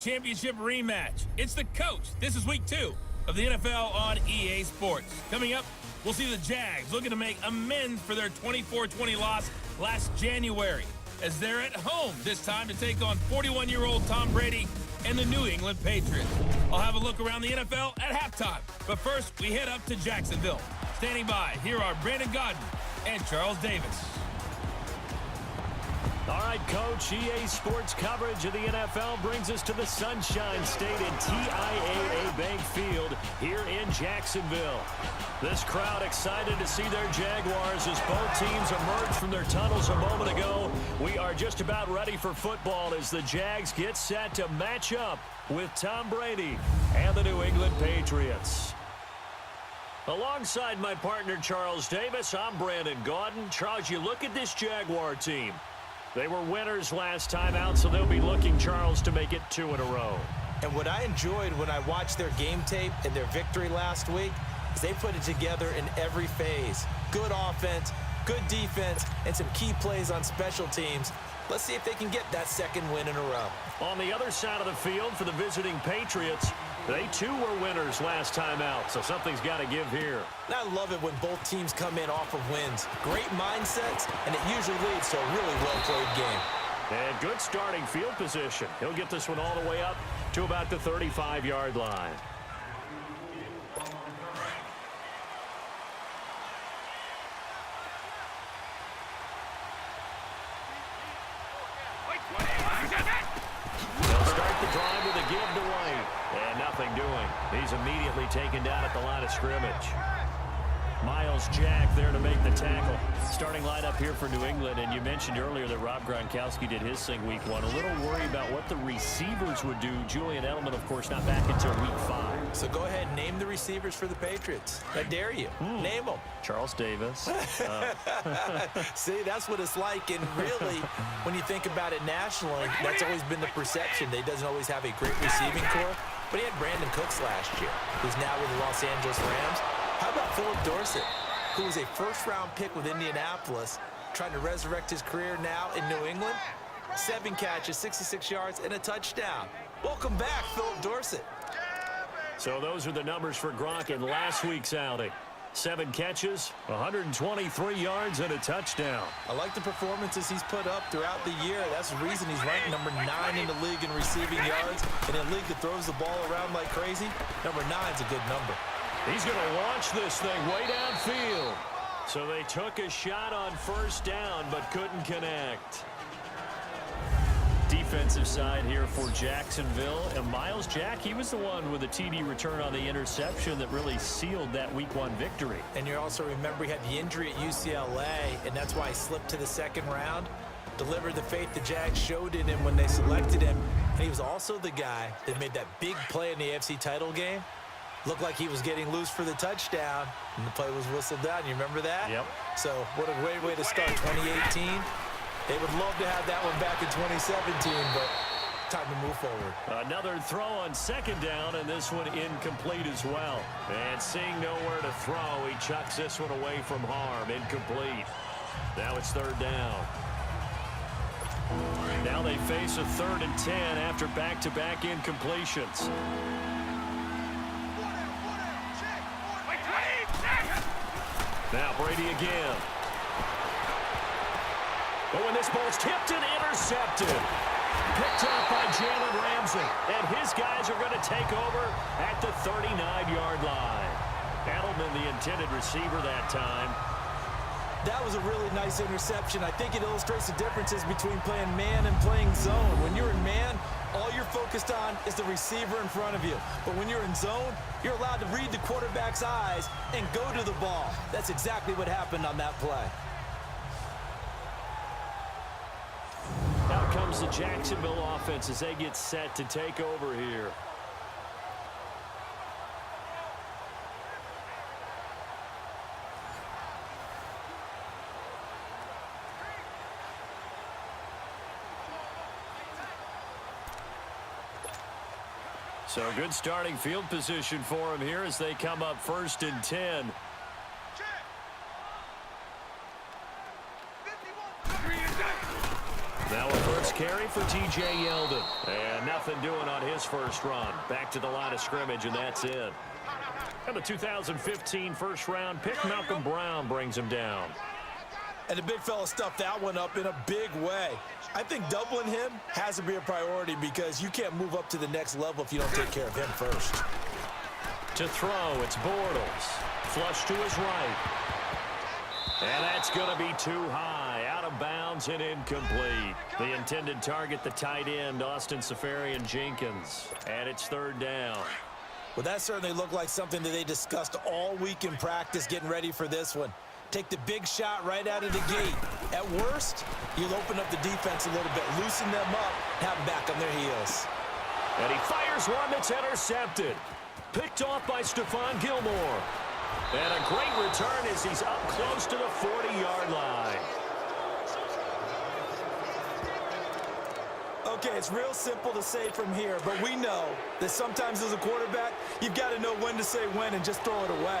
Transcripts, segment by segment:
Championship rematch. It's the coach. This is week 2 of the NFL on EA Sports. Coming up, we'll see the Jags looking to make amends for their 24-20 loss last January as they're at home this time to take on 41-year-old Tom Brady and the New England Patriots. I'll have a look around the NFL at halftime. But first, we head up to Jacksonville. Standing by, here are Brandon Godden and Charles Davis. All right, Coach, EA Sports coverage of the NFL brings us to the Sunshine State in TIAA Bank Field here in Jacksonville. This crowd excited to see their Jaguars as both teams emerged from their tunnels a moment ago. We are just about ready for football as the Jags get set to match up with Tom Brady and the New England Patriots. Alongside my partner, Charles Davis, I'm Brandon Godden. Charles, you look at this Jaguar team. They were winners last time out, so they'll be looking, Charles, to make it 2 in a row. And what I enjoyed when I watched their game tape and their victory last week is they put it together in every phase. Good offense, good defense, and some key plays on special teams. Let's see if they can get that second win in a row. On the other side of the field for the visiting Patriots, they too were winners last time out, so something's got to give here. And I love it when both teams come in off of wins. Great mindsets, and it usually leads to a really well-played game. And good starting field position. He'll get this one all the way up to about the 35-yard line. They'll start the drive with a give to White. And nothing doing. He's immediately taken down at the line of scrimmage. Myles Jack there to make the tackle. Starting lineup here for New England, and you mentioned earlier that Rob Gronkowski did his thing week 1. A little worry about what the receivers would do. Julian Edelman, of course, not back until week 5. So go ahead and name the receivers for the Patriots. I dare you. Name them. Charles Davis. See, that's what it's like. And really, when you think about it nationally, that's always been the perception. They doesn't always have a great receiving core. But he had Brandon Cooks last year, who's now with the Los Angeles Rams. How about Philip Dorsett, who was a first-round pick with Indianapolis, trying to resurrect his career now in New England? 7 catches, 66 yards, and a touchdown. Welcome back, Philip Dorsett. So those are the numbers for Gronk in last week's outing. 7 catches, 123 yards, and a touchdown. I like the performances he's put up throughout the year. That's the reason he's ranked number 9 in the league in receiving yards. In a league that throws the ball around like crazy, number 9's a good number. He's going to launch this thing way downfield. So they took a shot on first down, but couldn't connect. Defensive side here for Jacksonville. And Myles Jack, he was the one with a TD return on the interception that really sealed that week 1 victory. And you also remember he had the injury at UCLA, and that's why he slipped to the second round. Delivered the faith the Jags showed in him when they selected him. And he was also the guy that made that big play in the AFC title game. Looked like he was getting loose for the touchdown, and the play was whistled down. You remember that? Yep. So what a great way to start 2018. They would love to have that one back in 2017, but time to move forward. Another throw on second down, and this one incomplete as well. And seeing nowhere to throw, he chucks this one away from harm. Incomplete. Now it's 3rd down. Now they face a 3rd and 10 after back-to-back incompletions. Now Brady again. Oh, and this ball's tipped and intercepted. Picked up by Jalen Ramsey. And his guys are going to take over at the 39-yard line. Edelman, the intended receiver that time. That was a really nice interception. I think it illustrates the differences between playing man and playing zone. When you're in man, all you're focused on is the receiver in front of you. But when you're in zone, you're allowed to read the quarterback's eyes and go to the ball. That's exactly what happened on that play. Out comes the Jacksonville offense as they get set to take over here. So good starting field position for him here as they come up 1st and 10. Now a first carry for T.J. Yeldon. And nothing doing on his first run. Back to the line of scrimmage, and that's it. And the 2015 first-round pick, Malcolm Brown, brings him down. And the big fella stuffed that one up in a big way. I think doubling him has to be a priority because you can't move up to the next level if you don't take care of him first. To throw, it's Bortles. Flush to his right. And that's going to be too high. Out of bounds and incomplete. The intended target, the tight end, Austin Seferian-Jenkins. And it's third down. Well, that certainly looked like something that they discussed all week in practice getting ready for this one. Take the big shot right out of the gate. At worst, you'll open up the defense a little bit, loosen them up, have them back on their heels. And he fires one that's intercepted. Picked off by Stephon Gilmore. And a great return as he's up close to the 40-yard line. Okay, it's real simple to say from here, but we know that sometimes as a quarterback, you've got to know when to say when and just throw it away.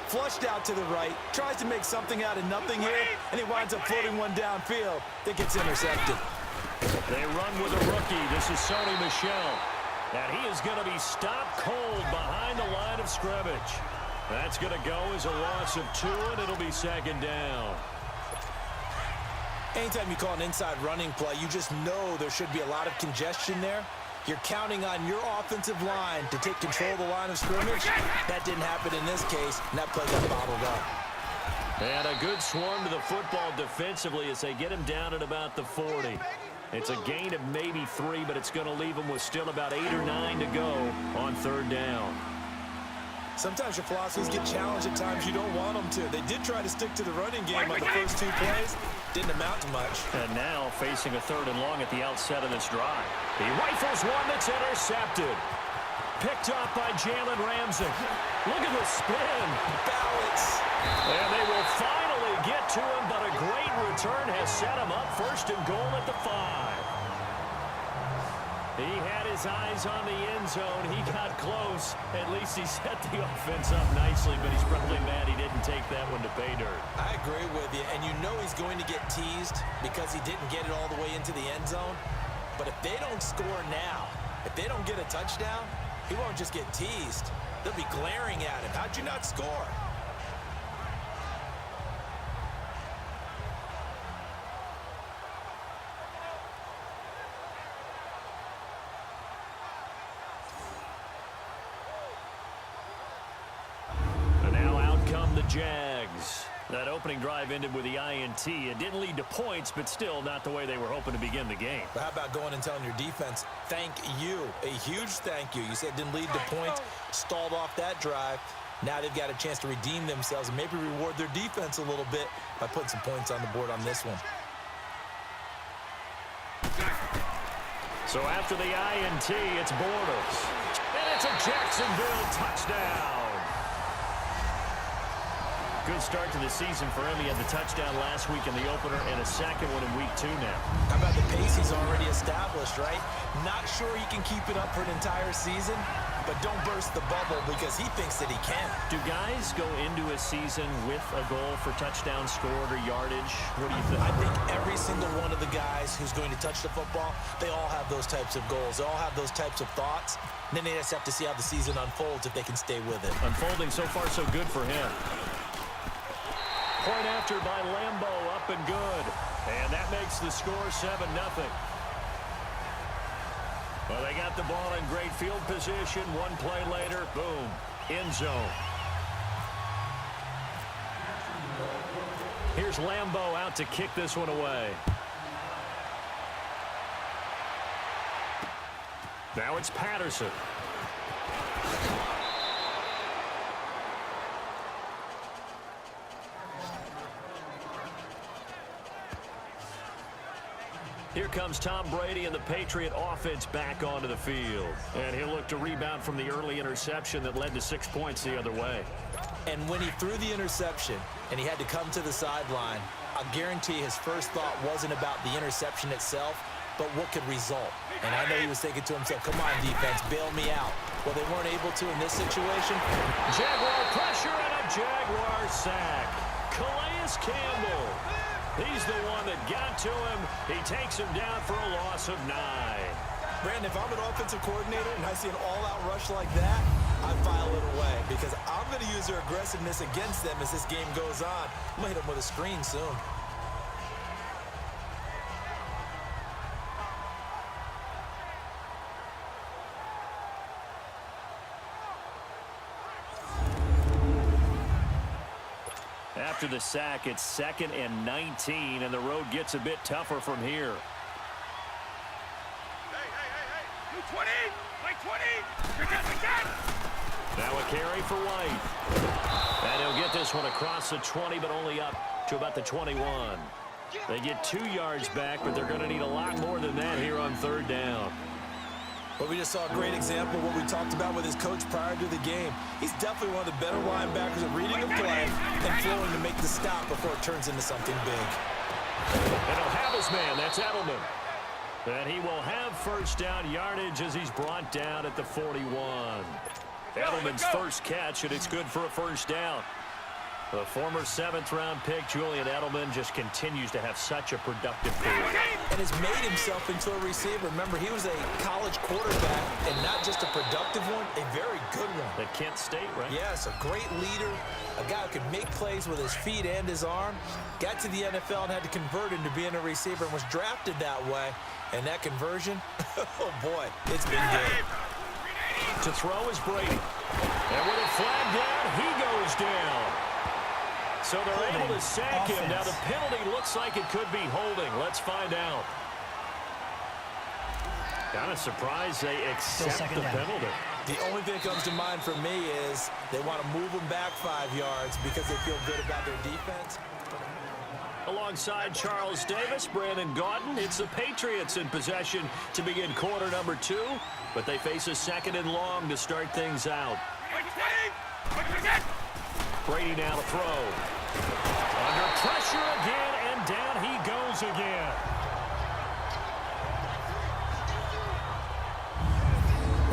Flushed out to the right, tries to make something out of nothing here, and he winds up floating one downfield that gets intercepted. They run with a rookie. This is Sony Michel. And he is going to be stopped cold behind the line of scrimmage. That's going to go as a loss of 2, and it'll be second down. Anytime you call an inside running play, you just know there should be a lot of congestion there. You're counting on your offensive line to take control of the line of scrimmage. That didn't happen in this case, and that play got bottled up. And a good swarm to the football defensively as they get him down at about the 40. It's a gain of maybe 3, but it's going to leave him with still about 8 or 9 to go on third down. Sometimes your philosophies get challenged at times you don't want them to. They did try to stick to the running game on the first 2 plays. Didn't amount to much. And now facing a 3rd and long at the outset of this drive. He rifles one that's intercepted. Picked off by Jalen Ramsey. Look at the spin. Balance. And they will finally get to him, but a great return has set him up 1st and goal at the 5. He had his eyes on the end zone. He got close. At least he set the offense up nicely, but he's probably mad he didn't take that one to pay dirt. I agree with you, and you know he's going to get teased because he didn't get it all the way into the end zone. But if they don't score now, if they don't get a touchdown, he won't just get teased. They'll be glaring at him. How'd you not score? Jags. That opening drive ended with the INT. It didn't lead to points, but still not the way they were hoping to begin the game. But how about going and telling your defense, thank you, a huge thank you. You said it didn't lead to points, stalled off that drive. Now they've got a chance to redeem themselves and maybe reward their defense a little bit by putting some points on the board on this one. So after the INT, it's Bortles. And it's a Jacksonville touchdown. Good start to the season for him. He had the touchdown last week in the opener and a second one in week 2 now. How about the pace he's already established, right? Not sure he can keep it up for an entire season, but don't burst the bubble because he thinks that he can. Do guys go into a season with a goal for touchdown scored or yardage? What do you think? I think every single one of the guys who's going to touch the football, they all have those types of goals. They all have those types of thoughts. And then they just have to see how the season unfolds if they can stay with it. Unfolding so far so good for him. Point after by Lambeau, up and good. And that makes the score 7-0. Well, they got the ball in great field position. One play later, boom, end zone. Here's Lambeau out to kick this one away. Now it's Patterson. Here comes Tom Brady and the Patriot offense back onto the field. And he'll look to rebound from the early interception that led to 6 points the other way. And when he threw the interception and he had to come to the sideline, I guarantee his first thought wasn't about the interception itself, but what could result. And I know he was thinking to himself, come on, defense, bail me out. Well, they weren't able to in this situation. Jaguar pressure and a Jaguar sack. Calais Campbell. He's the one that got to him. He takes him down for a loss of 9. Brandon, if I'm an offensive coordinator and I see an all-out rush like that, I file it away because I'm going to use their aggressiveness against them as this game goes on. I'm going to hit them with a screen soon. After the sack, it's 2nd and 19, and the road gets a bit tougher from here. Hey. 20! Like 20! You're again! Now a carry for White. And he'll get this one across the 20, but only up to about the 21. They get 2 yards back, but they're going to need a lot more than that here on 3rd down. But we just saw a great example of what we talked about with his coach prior to the game. He's definitely one of the better linebackers at reading the play and flowing to make the stop before it turns into something big. And he'll have his man. That's Edelman. And he will have 1st down yardage as he's brought down at the 41. Edelman's first catch, and it's good for a 1st down. The former 7th-round pick, Julian Edelman, just continues to have such a productive career. And has made himself into a receiver. Remember, he was a college quarterback, and not just a productive one, a very good one. At Kent State, right? Yes, a great leader, a guy who could make plays with his feet and his arm. Got to the NFL and had to convert into being a receiver and was drafted that way. And that conversion, oh boy, it's been good. To throw is Brady. And with a flag down, he goes down. So they're able to sack him. Now the penalty looks like it could be holding. Let's find out. Kind of surprised they accept the penalty. The only thing that comes to mind for me is they want to move them back 5 yards because they feel good about their defense. Alongside Charles Davis, Brandon Gaudin, it's the Patriots in possession to begin quarter number 2, but they face a 2nd and long to start things out. Brady now to throw. Under pressure again, and down he goes again.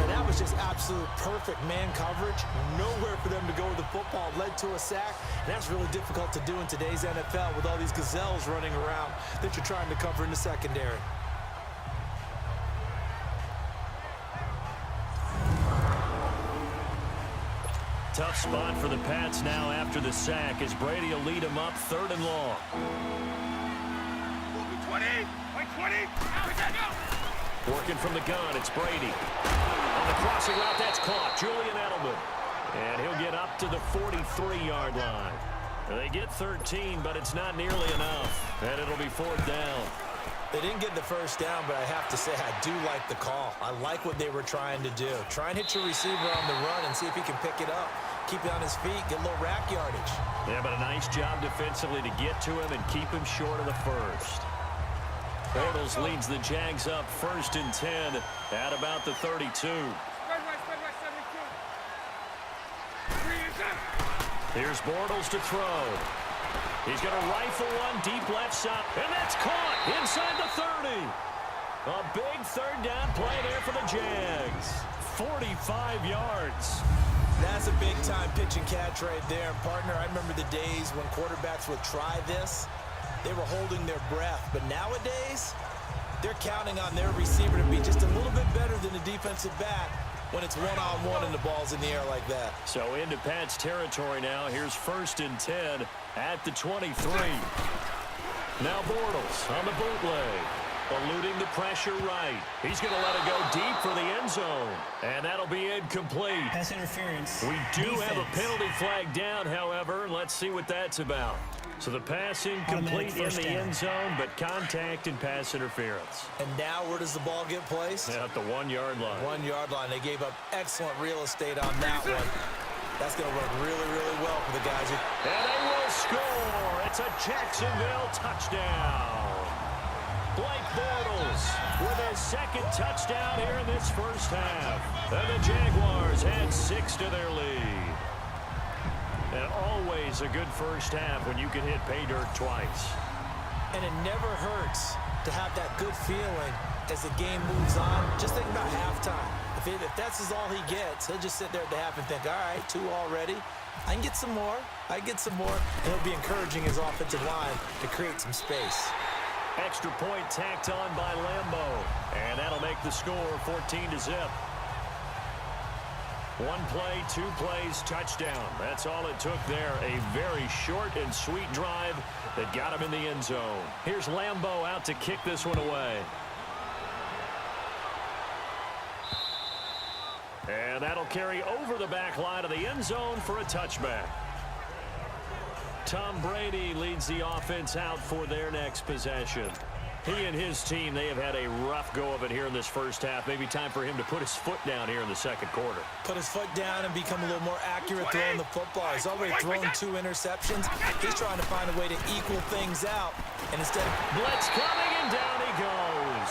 And that was just absolute perfect man coverage. Nowhere for them to go with the football. Led to a sack. And that's really difficult to do in today's NFL with all these gazelles running around that you're trying to cover in the secondary. Tough spot for the Pats now after the sack as Brady will lead them up 3rd and long. 20! Like 20! Working from the gun, it's Brady. On the crossing route, that's caught. Julian Edelman. And he'll get up to the 43-yard line. They get 13, but it's not nearly enough. And it'll be 4th down. They didn't get the 1st down, but I have to say I do like the call. I like what they were trying to do. Try and hit your receiver on the run and see if he can pick it up. Keep it on his feet, get a little rack yardage. Yeah, but a nice job defensively to get to him and keep him short of the 1st. Bortles leads the Jags up 1st and 10 at about the 32. Here's Bortles to throw. He's going to rifle one deep left side, and that's caught inside the 30. A big 3rd down play there for the Jags. 45 yards. That's a big-time pitch and catch right there. And, partner, I remember the days when quarterbacks would try this. They were holding their breath. But nowadays, they're counting on their receiver to be just a little bit better than the defensive back when it's one-on-one and the ball's in the air like that. So into Pat's territory now. Here's 1st and 10 at the 23. Now Bortles on the bootleg. Eluding the pressure right. He's going to let it go deep for the end zone. And that'll be incomplete. Pass interference. We do have a penalty flag down, however. Let's see what that's about. So the pass incomplete in the end zone, but contact and pass interference. And now where does the ball get placed? At the 1-yard line. 1-yard line. They gave up excellent real estate on that one. That's going to work really, really well for the guys. And they will score. It's a Jacksonville touchdown. Blake Bortles with his 2nd touchdown here in this 1st half. And the Jaguars add 6 to their lead. And always a good 1st half when you can hit pay dirt twice. And it never hurts to have that good feeling as the game moves on. Just think about halftime. If that's all he gets, he'll just sit there at the half and think, all right, 2 already. I can get some more. And it'll be encouraging his offensive line to create some space. Extra point tacked on by Lambeau. And that'll make the score 14-0. One play, 2 plays, touchdown. That's all it took there. A very short and sweet drive that got him in the end zone. Here's Lambeau out to kick this one away. And that'll carry over the back line of the end zone for a touchback. Tom Brady leads the offense out for their next possession. He and his team, they have had a rough go of it here in this first half. Maybe time for him to put his foot down here in the second quarter. Put his foot down and become a little more accurate throwing the football. He's already thrown 2 interceptions. He's trying to find a way to equal things out. And instead, blitz coming, and down he goes.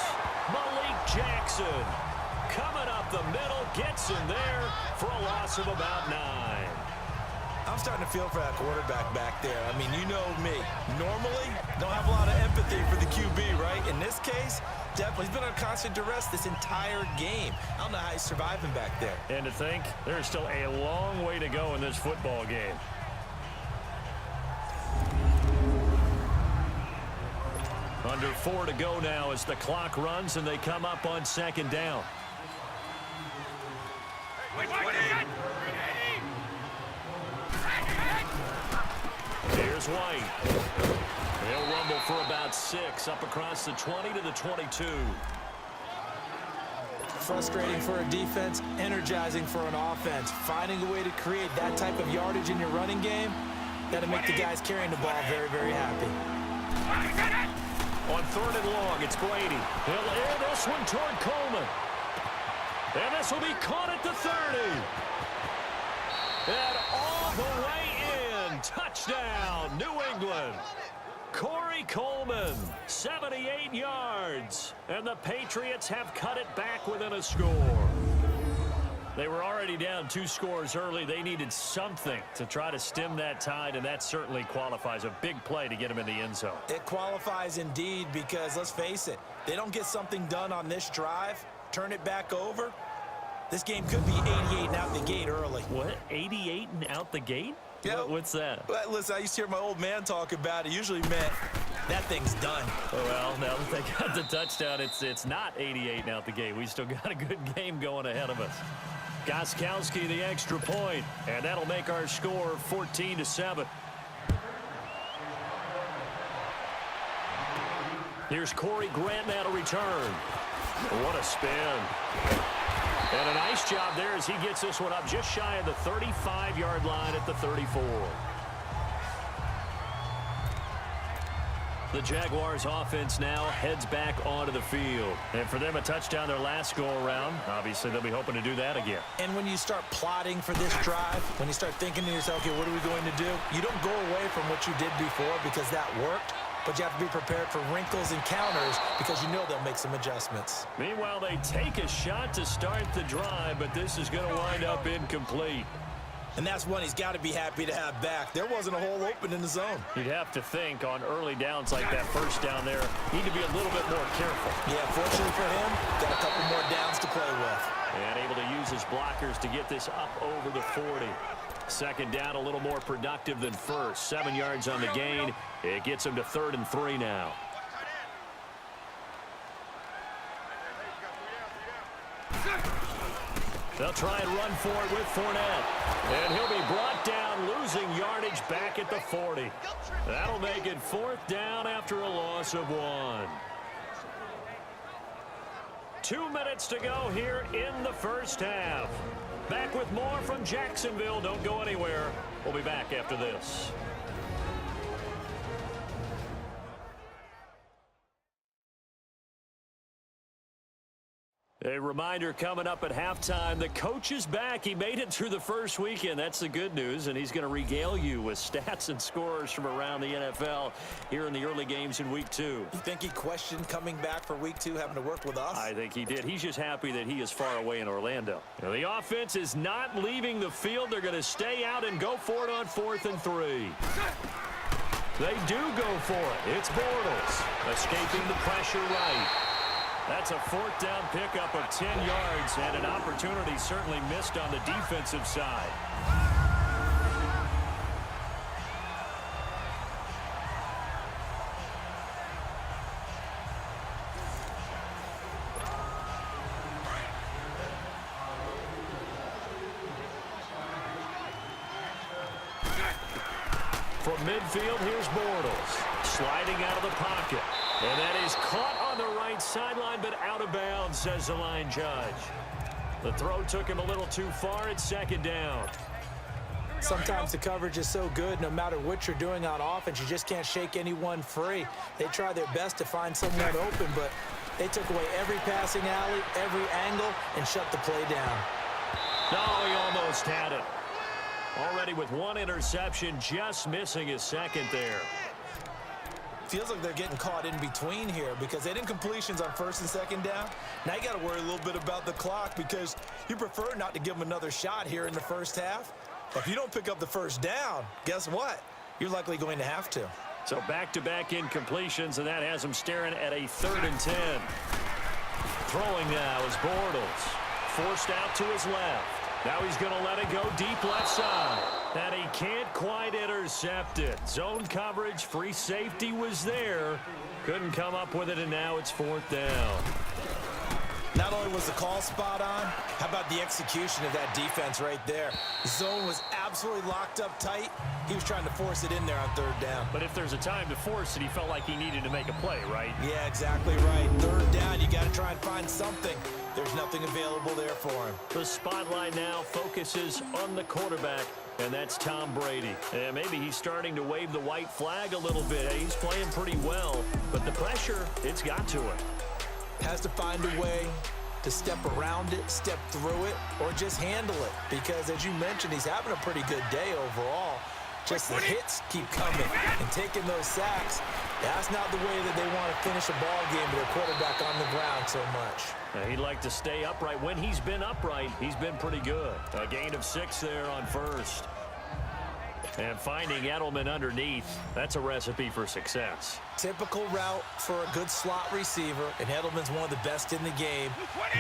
Malik Jackson coming up the middle, gets in there for a loss of about 9. I'm starting to feel for that quarterback back there. I mean, you know me. Normally, don't have a lot of empathy for the QB, right? In this case, definitely. He's been on constant duress this entire game. I don't know how he's surviving back there. And to think, there's still a long way to go in this football game. Under 4 to go now as the clock runs and they come up on second down. Here's White. He'll rumble for about 6 up across the 20 to the 22. Frustrating for a defense, energizing for an offense. Finding a way to create that type of yardage in your running game, got to make the guys carrying the ball very, very happy. On 3rd and long, it's Brady. He'll air this one toward Coleman. And this will be caught at the 30. And all the way in. Touchdown, New England. Corey Coleman, 78 yards. And the Patriots have cut it back within a score. They were already down 2 scores early. They needed something to try to stem that tide, and that certainly qualifies. A big play to get them in the end zone. It qualifies indeed because, let's face it, they don't get something done on this drive, turn it back over, this game could be 88 and out the gate early. What? 88 and out the gate? Yeah. What's that? Well, listen, I used to hear my old man talk about it. Usually meant that thing's done. Well, now that they got the touchdown, it's not 88 and out the gate. We still got a good game going ahead of us. Gostkowski the extra point, and that'll make our score 14-7. Here's Corey Grant now to return. What a spin. And a nice job there as he gets this one up just shy of the 35-yard line at the 34. The Jaguars offense now heads back onto the field. And for them, a touchdown their last go-around. Obviously, they'll be hoping to do that again. And when you start plotting for this drive, when you start thinking to yourself, okay, what are we going to do? You don't go away from what you did before because that worked. But you have to be prepared for wrinkles and counters because you know they'll make some adjustments. Meanwhile, they take a shot to start the drive, but this is going to wind up incomplete. And that's one he's got to be happy to have back. There wasn't a hole open in the zone. You'd have to think on early downs like that first down there, need to be a little bit more careful. Yeah, fortunately for him, got a couple more downs to play with. And able to use his blockers to get this up over the 40. Second down, a little more productive than first. 7 yards on the gain. It gets him to 3rd and 3 now. They'll try and run for it with Fournette. And he'll be brought down, losing yardage back at the 40. That'll make it 4th down after a loss of 1. 2 minutes to go here in the first half. Back with more from Jacksonville. Don't go anywhere. We'll be back after this. A reminder coming up at halftime, the coach is back. He made it through the first weekend. That's the good news, and he's going to regale you with stats and scores from around the NFL here in the early games in Week 2. You think he questioned coming back for Week 2, having to work with us? I think he did. He's just happy that he is far away in Orlando. Now, the offense is not leaving the field. They're going to stay out and go for it on 4th and 3. They do go for it. It's Bortles escaping the pressure right. That's a 4th down pickup of 10 yards and an opportunity certainly missed on the defensive side. From midfield, here's Bortles. Sliding out of the pocket. And that is caught on the right sideline, but out of bounds, says the line judge. The throw took him a little too far. It's second down. Sometimes the coverage is so good, no matter what you're doing on offense, you just can't shake anyone free. They try their best to find someone open, but they took away every passing alley, every angle, and shut the play down. No, he almost had it. Already with one interception, just missing his second there. Feels like they're getting caught in between here because they didn't completions on first and second down. Now you got to worry a little bit about the clock because you prefer not to give them another shot here in the first half. If you don't pick up the first down, guess what? You're likely going to have to. So back-to-back incompletions, and that has him staring at a 3rd and 10. Throwing now is Bortles. Forced out to his left. Now he's going to let it go deep left side. And he can't quite intercept it. Zone coverage, free safety was there. Couldn't come up with it, and now it's 4th down. Not only was the call spot on, how about the execution of that defense right there? The zone was absolutely locked up tight. He was trying to force it in there on 3rd down. But if there's a time to force it, he felt like he needed to make a play, right? Yeah, exactly right. 3rd down, you got to try and find something. There's nothing available there for him. The spotlight now focuses on the quarterback, and that's Tom Brady. And maybe he's starting to wave the white flag a little bit. He's playing pretty well, but the pressure, it's got to him. Has to find a way to step around it, step through it, or just handle it. Because, as you mentioned, he's having a pretty good day overall. Just the hits keep coming and taking those sacks. That's not the way that they want to finish a ball game with their quarterback on the ground so much. He'd like to stay upright. When he's been upright, he's been pretty good. A gain of 6 there on first. And finding Edelman underneath, that's a recipe for success. Typical route for a good slot receiver, and Edelman's one of the best in the game.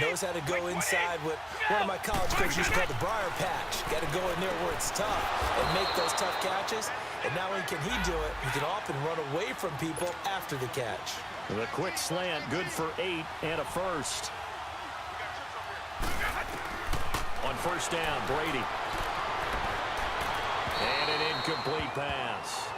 Knows how to go inside what one of my college coaches used to call the briar patch. Got to go in there where it's tough and make those tough catches. And not only can he do it, he can often run away from people after the catch. The quick slant, good for 8 and a first. On first down, Brady. And an incomplete pass.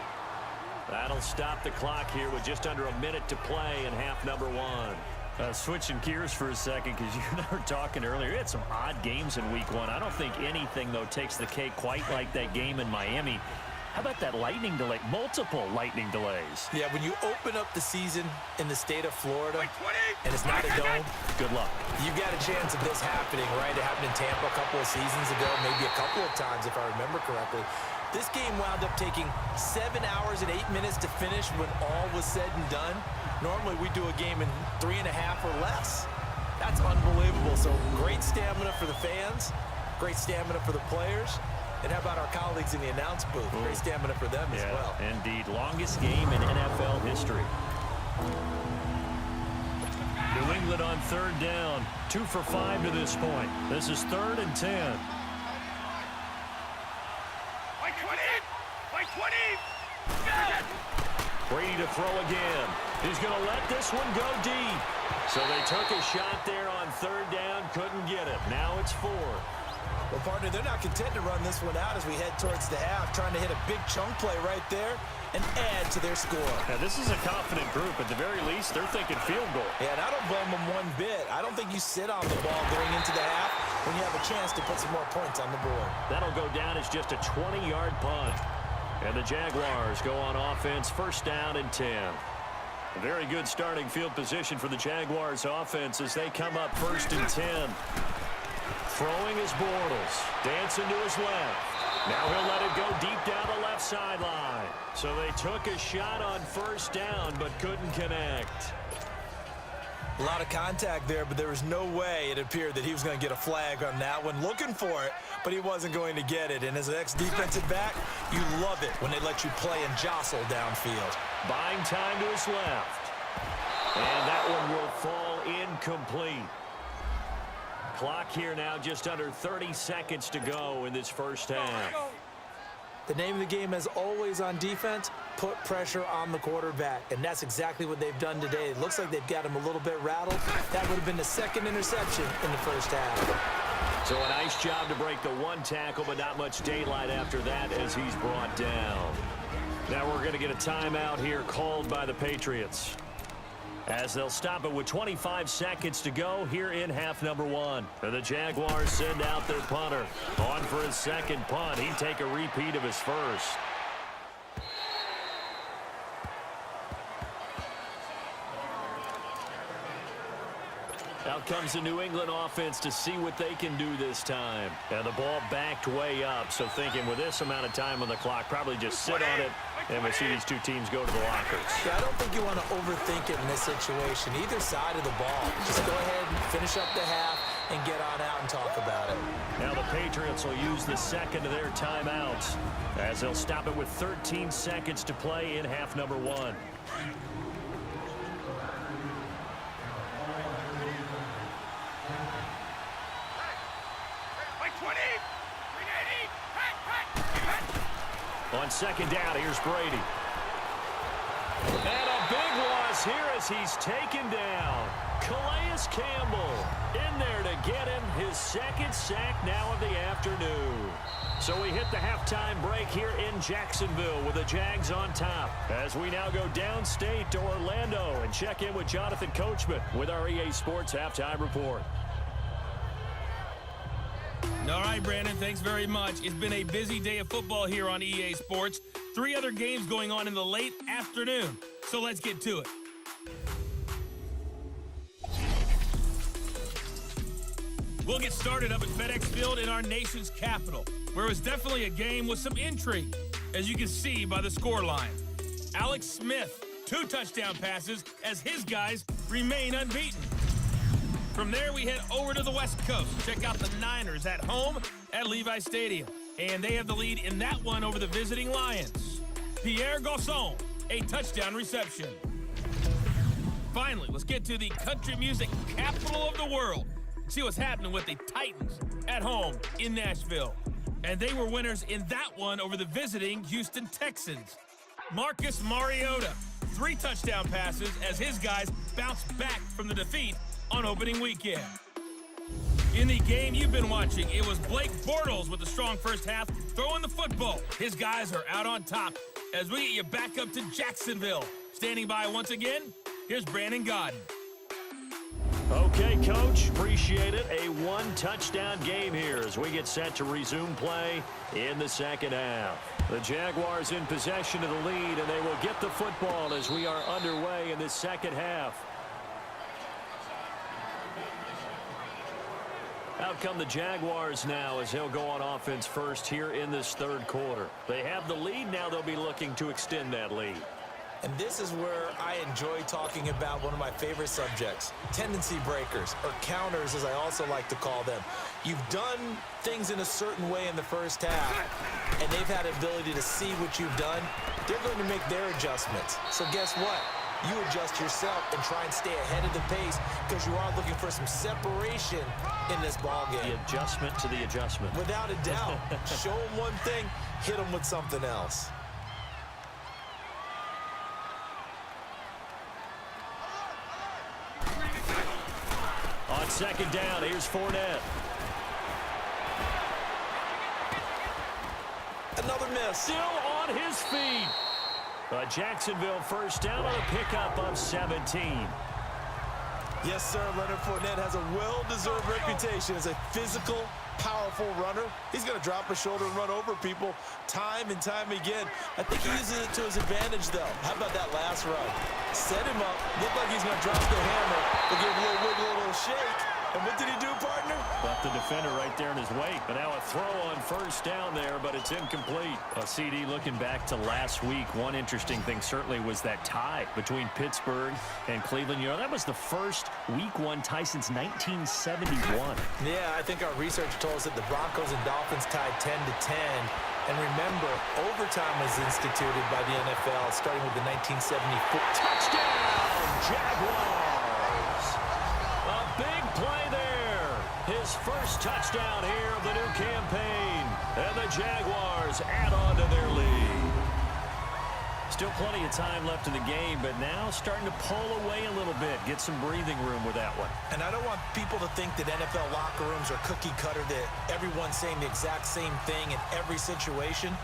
That'll stop the clock here with just under a minute to play in half number 1. Switching gears for a second, because you and I were talking earlier. We had some odd games in week 1. I don't think anything, though, takes the cake quite like that game in Miami. How about that lightning delay? Multiple lightning delays. Yeah, when you open up the season in the state of Florida and it's not a dome, good luck. You got a chance of this happening, right? It happened in Tampa a couple of seasons ago, maybe a couple of times if I remember correctly. This game wound up taking 7 hours and 8 minutes to finish when all was said and done. Normally we do a game in 3.5 or less. That's unbelievable. So great stamina for the fans, great stamina for the players. And how about our colleagues in the announce booth? Great stamina for them as well. Indeed. Longest game in NFL history. New England on 3rd down. 2 for 5 to this point. This is 3rd and 10. By 20! By 20! Brady to throw again. He's going to let this one go deep. So they took a shot there on 3rd down. Couldn't get it. Now it's 4. Well, partner, they're not content to run this one out as we head towards the half, trying to hit a big chunk play right there and add to their score. Now, this is a confident group. At the very least, they're thinking field goal. Yeah, and I don't blame them one bit. I don't think you sit on the ball going into the half when you have a chance to put some more points on the board. That'll go down as just a 20-yard punt. And the Jaguars go on offense, 1st down and 10. A very good starting field position for the Jaguars offense as they come up 1st and 10. Throwing is Bortles. Dancing to his left. Now he'll let it go deep down the left sideline. So they took a shot on 1st down but couldn't connect. A lot of contact there, but there was no way it appeared that he was going to get a flag on that one. Looking for it, but he wasn't going to get it. And as an ex-defensive back, you love it when they let you play and jostle downfield. Buying time to his left. And that one will fall incomplete. Clock here now just under 30 seconds to go in this first half. The name of the game, as always on defense, put pressure on the quarterback. And that's exactly what they've done today. It looks like they've got him a little bit rattled. That would have been the 2nd interception in the first half. So a nice job to break the one tackle, but not much daylight after that as he's brought down. Now we're going to get a timeout here called by the Patriots, as they'll stop it with 25 seconds to go here in half number one. And the Jaguars send out their punter. On for his second punt. He'd take a repeat of his first. Out comes the New England offense to see what they can do this time. And the ball backed way up, so thinking with this amount of time on the clock, probably just sit on it, and we'll see these two teams go to the lockers. Yeah, I don't think you want to overthink it in this situation. Either side of the ball. Just go ahead and finish up the half and get on out and talk about it. Now the Patriots will use the second of their timeouts, as they'll stop it with 13 seconds to play in half number one. On second down, here's Brady. And a big loss here as he's taken down. Calais Campbell in there to get him his second sack now of the afternoon. So we hit the halftime break here in Jacksonville with the Jags on top, as we now go downstate to Orlando and check in with Jonathan Coachman with our EA Sports Halftime Report. All right, Brandon, thanks very much. It's been a busy day of football here on EA Sports. 3 other games going on in the late afternoon. So let's get to it. We'll get started up at FedEx Field in our nation's capital, where it was definitely a game with some intrigue, as you can see by the scoreline. Alex Smith, 2 touchdown passes as his guys remain unbeaten. From there, we head over to the West Coast. Check out the Niners at home at Levi Stadium. And they have the lead in that one over the visiting Lions. Pierre Garçon, a touchdown reception. Finally, let's get to the country music capital of the world. See what's happening with the Titans at home in Nashville. And they were winners in that one over the visiting Houston Texans. Marcus Mariota, 3 touchdown passes as his guys bounced back from the defeat on opening weekend. In the game you've been watching, it was Blake Bortles with a strong first half throwing the football. His guys are out on top as we get you back up to Jacksonville. Standing by once again, here's Brandon Godden. Okay, Coach, appreciate it. A 1-touchdown game here as we get set to resume play in the second half. The Jaguars in possession of the lead, and they will get the football as we are underway in this second half. Out come the Jaguars now as they'll go on offense first here in this third quarter. They have the lead now. They'll be looking to extend that lead. And this is where I enjoy talking about one of my favorite subjects, tendency breakers, or counters as I also like to call them. You've done things in a certain way in the first half, and they've had the ability to see what you've done. They're going to make their adjustments. So guess what? You adjust yourself and try and stay ahead of the pace because you are looking for some separation in this ballgame. The adjustment to the adjustment. Without a doubt. Show them one thing, hit them with something else. On second down, here's Fournette. Another miss. Still on his feet. Jacksonville first down on a pickup of 17. Yes, sir. Leonard Fournette has a well-deserved reputation as a physical, powerful runner. He's going to drop his shoulder and run over people time and time again. I think he uses it to his advantage, though. How about that last run? Set him up. Looked like he's going to drop the hammer. But give a little wiggle, a little shake. And what did he do, partner? Left the defender right there in his wake. But now a throw on first down there, but it's incomplete. CD, looking back to last week, one interesting thing certainly was that tie between Pittsburgh and Cleveland. You know, that was the first Week 1 tie since 1971. Yeah, I think our research told us that the Broncos and Dolphins tied 10-10. And remember, overtime was instituted by the NFL starting with the 1974. Touchdown, Jaguars! A big play there. His first touchdown here of the new campaign. And the Jaguars add on to their lead. Still plenty of time left in the game, but now starting to pull away a little bit. Get some breathing room with that one. And I don't want people to think that NFL locker rooms are cookie cutter, that everyone's saying the exact same thing in every situation.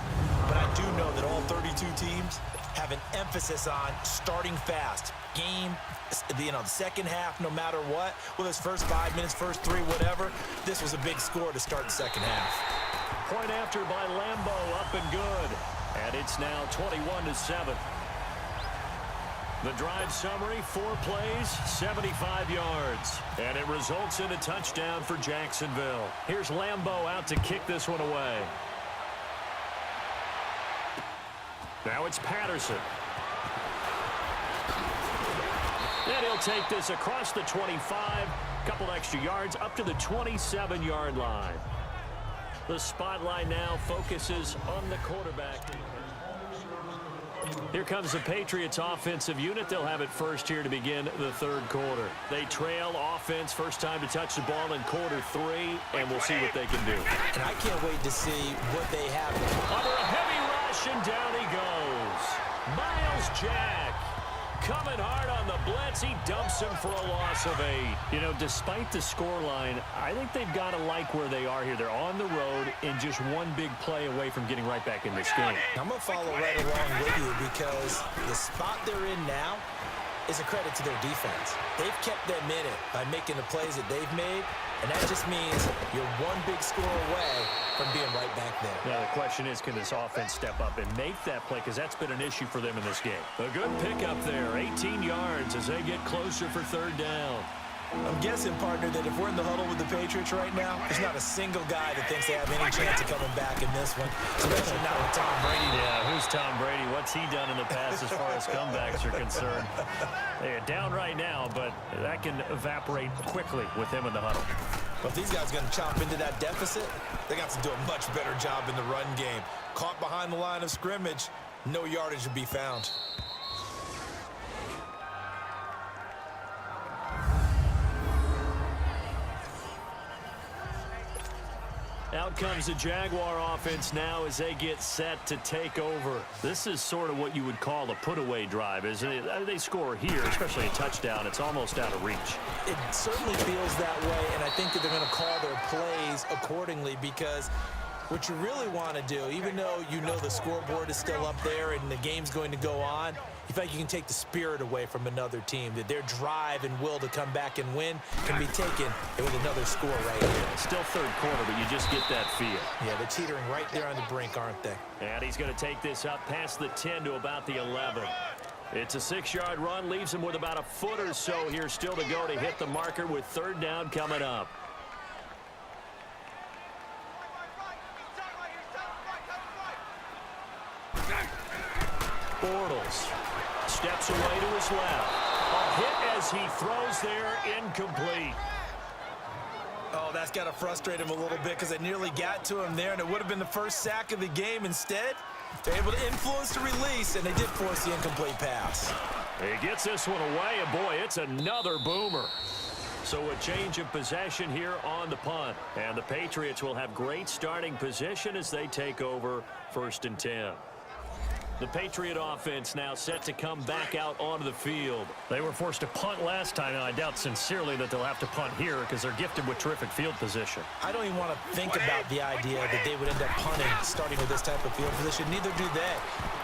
But I do know that all 32 teams have an emphasis on starting fast. Game, the second half, no matter what. Well, it's first 5 minutes, first 3, whatever. This was a big score to start the second half. Point after by Lambeau, up and good. And it's now 21-7. The drive summary, 4 plays, 75 yards. And it results in a touchdown for Jacksonville. Here's Lambeau out to kick this one away. Now it's Patterson. And he'll take this across the 25. Couple extra yards up to the 27-yard line. The spotlight now focuses on the quarterback. Here comes the Patriots offensive unit. They'll have it first here to begin the third quarter. They trail offense, first time to touch the ball in quarter 3, and we'll see what they can do. And I can't wait to see what they have. Under a heavy rush, and down he goes. Miles Jack coming hard on the blitz. He dumps him for a loss of 8. You know, despite the scoreline, I think they've got to like where they are here. They're on the road and just one big play away from getting right back in this game. I'm going to follow right along with you because the spot they're in now is a credit to their defense. They've kept them in it by making the plays that they've made, and that just means you're one big score away from being right back there. Now the question is, can this offense step up and make that play? Because that's been an issue for them in this game. A good pickup there, 18 yards as they get closer for third down. I'm guessing, partner, that if we're in the huddle with the Patriots right now, there's not a single guy that thinks they have any chance of coming back in this one, especially not with Tom Brady. Yeah, who's Tom Brady? What's he done in the past as far as comebacks are concerned? They're down right now, but that can evaporate quickly with him in the huddle. But if these guys are going to chomp into that deficit, they got to do a much better job in the run game. Caught behind the line of scrimmage, no yardage to be found. Out comes the Jaguar offense now as they get set to take over. This is sort of what you would call a put-away drive, isn't it? They score here, especially a touchdown. It's almost out of reach. It certainly feels that way, and I think that they're going to call their plays accordingly because what you really want to do, even though you know the scoreboard is still up there and the game's going to go on, you feel like you can take the spirit away from another team, that their drive and will to come back and win can be taken with another score right here. Still third quarter, but you just get that feel. Yeah, they're teetering right there on the brink, aren't they? And he's going to take this up past the 10 to about the 11. It's a 6-yard run, leaves him with about a foot or so here still to go to hit the marker with third down coming up. Bortles steps away to his left. A hit as he throws there, incomplete. Oh, that's got to frustrate him a little bit because it nearly got to him there, and it would have been the first sack of the game. Instead, they're able to influence the release, and they did force the incomplete pass. He gets this one away, and boy, it's another boomer. So a change of possession here on the punt. And the Patriots will have great starting position as they take over 1st and 10. The Patriot offense now set to come back out onto the field. They were forced to punt last time, and I doubt sincerely that they'll have to punt here because they're gifted with terrific field position. I don't even want to think about the idea that they would end up punting starting with this type of field position. Neither do they.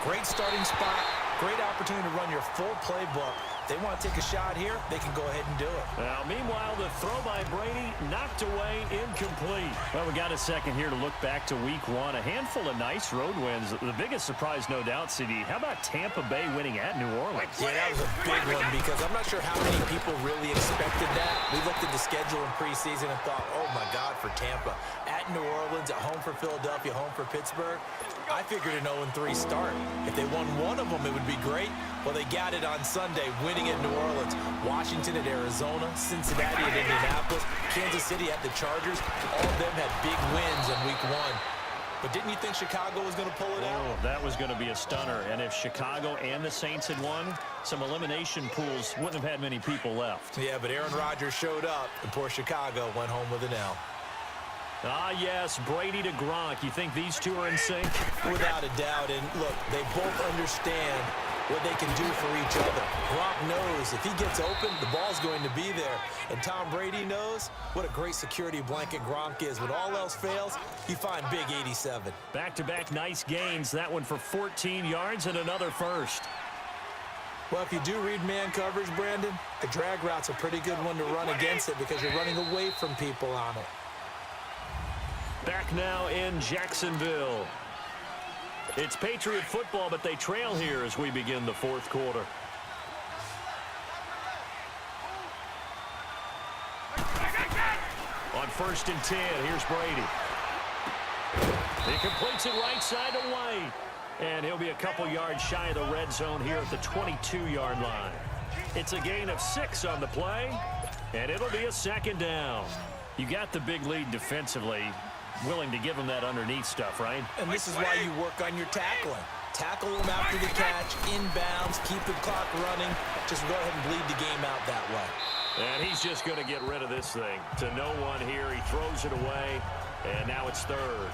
Great starting spot, great opportunity to run your full playbook. They want to take a shot here, they can go ahead and do it. Now, meanwhile, the throw by Brady knocked away, incomplete. Well, we got a second here to look back to week 1. A handful of nice road wins. The biggest surprise, no doubt, CD. How about Tampa Bay winning at New Orleans? Yeah, that was a big one because I'm not sure how many people really expected that. We looked at the schedule in preseason and thought, oh, my God, for Tampa. At New Orleans, at home for Philadelphia, home for Pittsburgh. I figured an 0-3 start. If they won one of them, it would be great. Well, they got it on Sunday, winning at New Orleans. Washington at Arizona, Cincinnati at Indianapolis, Kansas City at the Chargers. All of them had big wins in week 1. But didn't you think Chicago was going to pull it out? Oh, that was going to be a stunner. And if Chicago and the Saints had won, some elimination pools wouldn't have had many people left. Yeah, but Aaron Rodgers showed up, and poor Chicago went home with an L. Ah, yes, Brady to Gronk. You think these two are in sync? Without a doubt. And look, they both understand what they can do for each other. Gronk knows if he gets open, the ball's going to be there. And Tom Brady knows what a great security blanket Gronk is. When all else fails, you find big 87. Back-to-back nice gains. That one for 14 yards and another first. Well, if you do read man coverage, Brandon, the drag route's a pretty good one to run against it because you're running away from people on it. Back now in Jacksonville. It's Patriot football, but they trail here as we begin the fourth quarter. On 1st and 10, here's Brady. He completes it right side to White. And he'll be a couple yards shy of the red zone here at the 22-yard line. It's a gain of 6 on the play, and it'll be a 2nd down. You got the big lead defensively. Willing to give him that underneath stuff, right? And this is why you work on your tackling. Tackle him after the catch, inbounds, keep the clock running. Just go ahead and bleed the game out that way. And he's just going to get rid of this thing. To no one here, he throws it away, and now it's 3rd.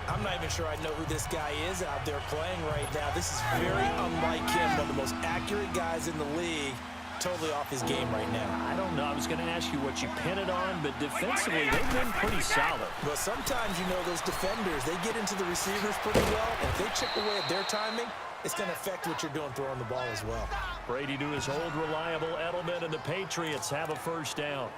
I'm not even sure I know who this guy is out there playing right now. This is very unlike him, one of the most accurate guys in the league. Totally off his game right now. I don't know. I was going to ask you what you pin it on, but defensively, they've been pretty solid. Well, sometimes, you know, those defenders, they get into the receivers pretty well, and if they chip away at their timing, it's going to affect what you're doing throwing the ball as well. Brady to his old reliable Edelman, and the Patriots have a 1st down.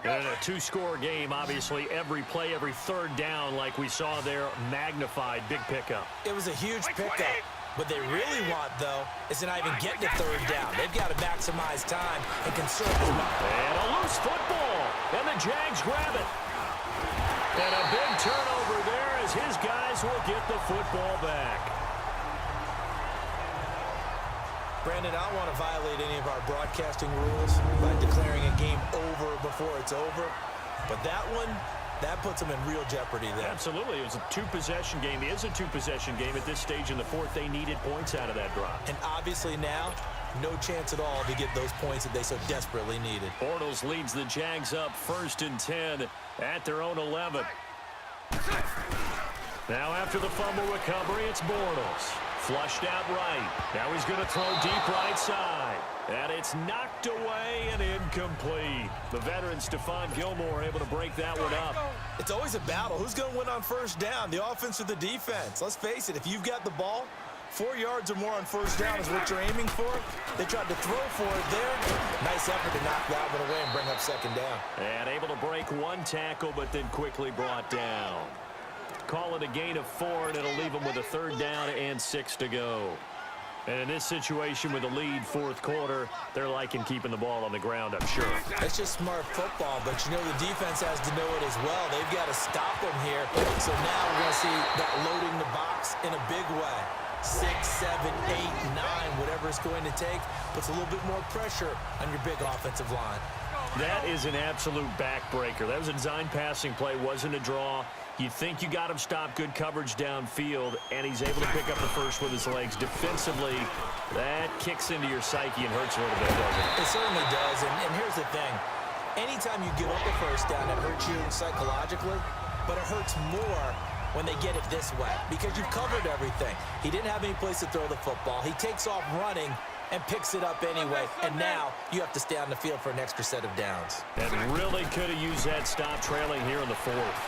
And a 2-score game, obviously, every play, every 3rd down, like we saw there, magnified, big pickup. It was a huge pickup. What they really want, though, is to not even get to 3rd down. They've got to maximize time and conserve as much. And a loose football. And the Jags grab it. And a big turnover there as his guys will get the football back. Brandon, I don't want to violate any of our broadcasting rules by declaring a game over before it's over. But that one, that puts them in real jeopardy there. Absolutely. It was a 2-possession game. It is a 2-possession game at this stage in the 4th. They needed points out of that drive. And obviously now, no chance at all to get those points that they so desperately needed. Bortles leads the Jags up 1st and 10 at their own 11. Now after the fumble recovery, it's Bortles. Flushed out right. Now he's going to throw deep right side. And it's knocked away and incomplete. The veteran Stephon Gilmore able to break that one up. It's always a battle. Who's going to win on 1st down, the offense or the defense? Let's face it, if you've got the ball, 4 yards or more on 1st down is what you're aiming for. They tried to throw for it there. Nice effort to knock that one away and bring up 2nd down. And able to break 1 tackle, but then quickly brought down. Call it a gain of 4, and it'll leave them with a 3rd down and 6 to go. And in this situation with the lead 4th quarter, they're liking keeping the ball on the ground, I'm sure. That's just smart football, but you know the defense has to know it as well. They've got to stop them here. So now we're going to see that loading the box in a big way. 6, 7, 8, 9, whatever it's going to take, puts a little bit more pressure on your big offensive line. That is an absolute backbreaker. That was a design passing play, wasn't a draw. You think you got him stopped, good coverage downfield, and he's able to pick up the first with his legs. Defensively, that kicks into your psyche and hurts a little bit, doesn't it? It certainly does, and here's the thing. Anytime you give up a 1st down, it hurts you psychologically, but it hurts more when they get it this way because you've covered everything. He didn't have any place to throw the football. He takes off running and picks it up anyway, and now you have to stay on the field for an extra set of downs. And really could have used that stop trailing here in the 4th.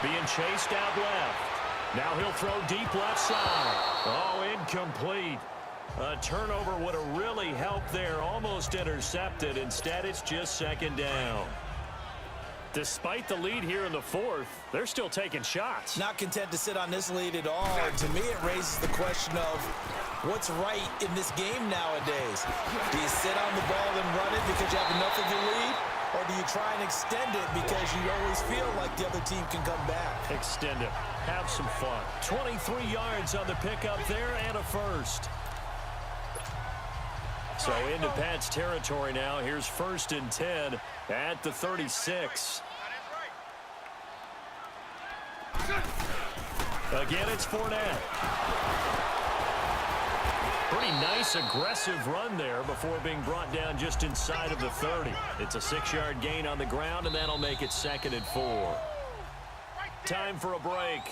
Being chased out left. Now he'll throw deep left side. Oh, incomplete. A turnover would have really helped there. Almost intercepted. Instead, it's just 2nd down. Despite the lead here in the 4th, they're still taking shots. Not content to sit on this lead at all. And to me, it raises the question of what's right in this game nowadays. Do you sit on the ball and run it because you have enough of a lead? Or do you try and extend it because you always feel like the other team can come back? Extend it. Have some fun. 23 yards on the pickup there and a first. So into Pat's territory now. Here's 1st and 10 at the 36. Again, it's Fournette. Pretty nice, aggressive run there before being brought down just inside of the 30. It's a 6-yard gain on the ground, and that'll make it 2nd and 4. time for a break.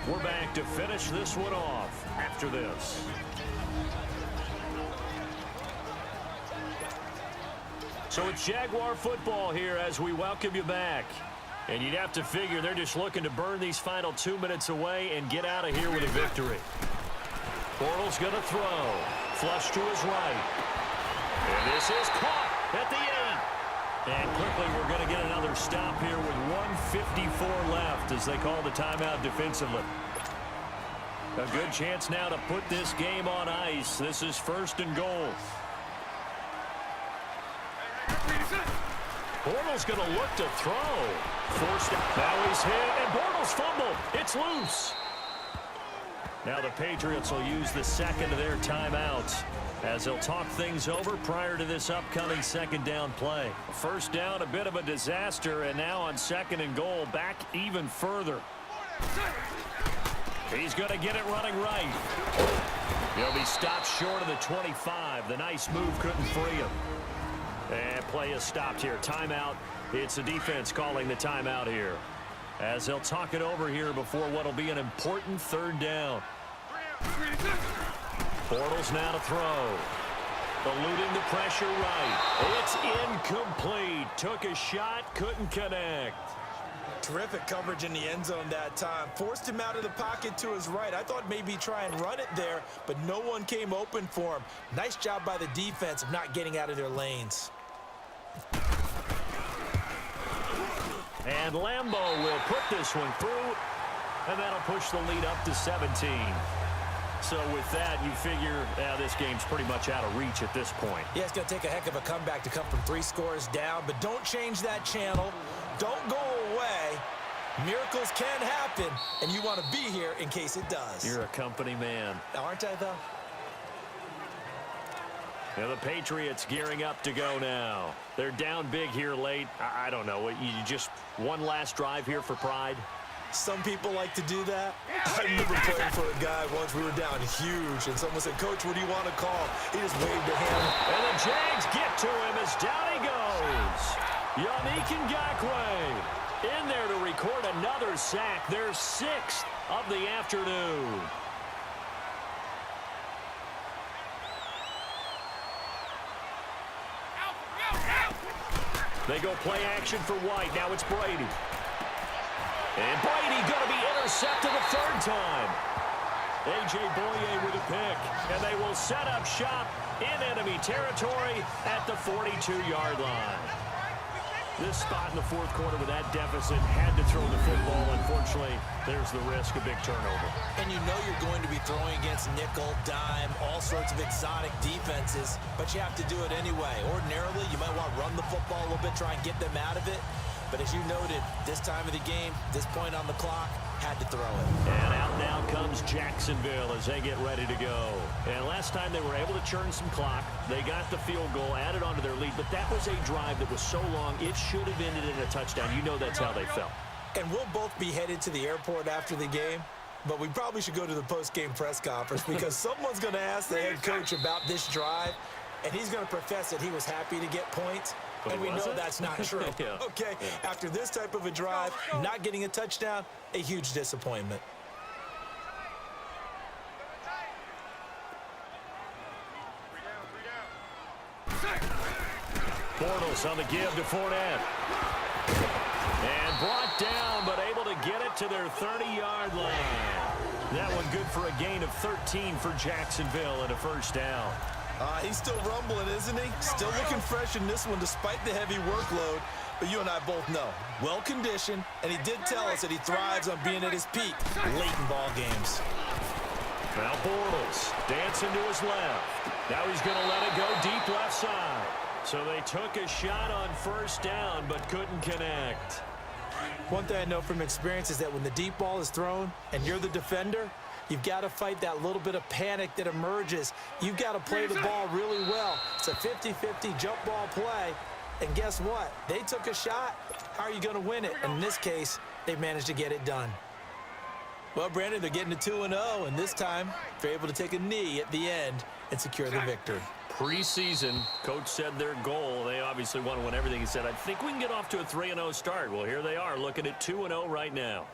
We're back to finish this one off after this. So it's Jaguar football here as we welcome you back. And you'd have to figure they're just looking to burn these final 2 minutes away and get out of here with a victory. Bortles going to throw. Flush to his right. And this is caught at the 8. And quickly we're going to get another stop here with 1:54 left as they call the timeout defensively. A good chance now to put this game on ice. This is 1st and goal. Bortles going to look to throw. Forced out. Now he's hit, and Bortles fumbled. It's loose. Now the Patriots will use the second of their timeouts as they'll talk things over prior to this upcoming 2nd down play. 1st down, a bit of a disaster, and now on 2nd and goal, back even further. He's going to get it running right. He'll be stopped short of the 25. The nice move couldn't free him. And play is stopped here. Timeout. It's the defense calling the timeout here as they'll talk it over here before what will be an important 3rd down. Bortles now to throw. Eluding the pressure right. It's incomplete. Took a shot, couldn't connect. Terrific coverage in the end zone that time. Forced him out of the pocket to his right. I thought maybe try and run it there, but no one came open for him. Nice job by the defense of not getting out of their lanes. And Lambeau will put this one through, and that'll push the lead up to 17. So with that, you figure this game's pretty much out of reach at this point. Yeah, it's going to take a heck of a comeback to come from 3 scores down, but don't change that channel. Don't go away. Miracles can happen, and you want to be here in case it does. You're a company man. Aren't I, though? Now the Patriots gearing up to go now. They're down big here late. I don't know. You just one last drive here for pride? Some people like to do that. I remember playing for a guy once. We were down huge, and someone said, "Coach, what do you want to call?" He just waved a hand. And the Jags get to him as down he goes. Yannick Ngakoue in there to record another sack. Their 6th of the afternoon. They go play action for White. Now it's Brady. And Brady going to be intercepted a 3rd time. A.J. Boye with a pick. And they will set up shop in enemy territory at the 42-yard line. This spot in the 4th quarter with that deficit had to throw the football. Unfortunately, there's the risk of big turnover. And you know you're going to be throwing against nickel, dime, all sorts of exotic defenses, but you have to do it anyway. Ordinarily, you might want to run the football a little bit, try and get them out of it. But as you noted, this time of the game, this point on the clock, had to throw it. And out now comes Jacksonville as they get ready to go. And last time they were able to churn some clock. They got the field goal, added on to their lead, but that was a drive that was so long, it should have ended in a touchdown. You know that's how they felt. And we'll both be headed to the airport after the game, but we probably should go to the post-game press conference because someone's going to ask the head coach about this drive, and he's going to profess that he was happy to get points. And we know that's not true. Yeah. Okay, after this type of a drive, not getting a touchdown, a huge disappointment. Bortles on the give to Fournette. And brought down, but able to get it to their 30-yard line. That one good for a gain of 13 for Jacksonville and a 1st down. He's still rumbling, isn't he? Still looking fresh in this one despite the heavy workload. But you and I both know, well-conditioned, and he did tell us that he thrives on being at his peak late in ball games. Now Bortles dancing to his left. Now he's going to let it go deep left side. So they took a shot on 1st down but couldn't connect. One thing I know from experience is that when the deep ball is thrown and you're the defender, you've got to fight that little bit of panic that emerges. You've got to play the ball really well. It's a 50-50 jump ball play. And guess what? They took a shot. How are you going to win it? And in this case, they managed to get it done. Well, Brandon, they're getting to 2-0, and this time they're able to take a knee at the end and secure the victory. Preseason, coach said their goal, they obviously want to win everything. He said, I think we can get off to a 3-0 start. Well, here they are looking at 2-0 right now.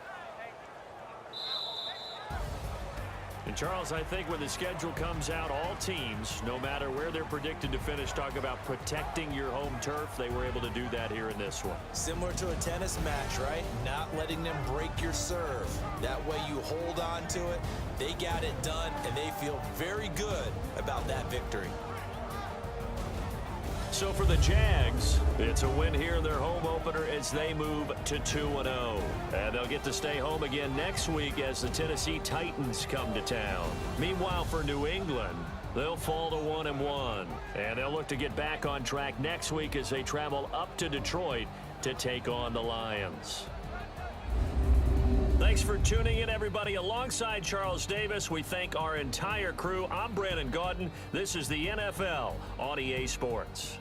And Charles, I think when the schedule comes out, all teams, no matter where they're predicted to finish, talk about protecting your home turf. They were able to do that here in this one. Similar to a tennis match, right? Not letting them break your serve. That way you hold on to it. They got it done, and they feel very good about that victory. So for the Jags, it's a win here in their home opener as they move to 2-0. And they'll get to stay home again next week as the Tennessee Titans come to town. Meanwhile, for New England, they'll fall to 1-1. And they'll look to get back on track next week as they travel up to Detroit to take on the Lions. Thanks for tuning in, everybody. Alongside Charles Davis, we thank our entire crew. I'm Brandon Gaudin. This is the NFL on EA Sports.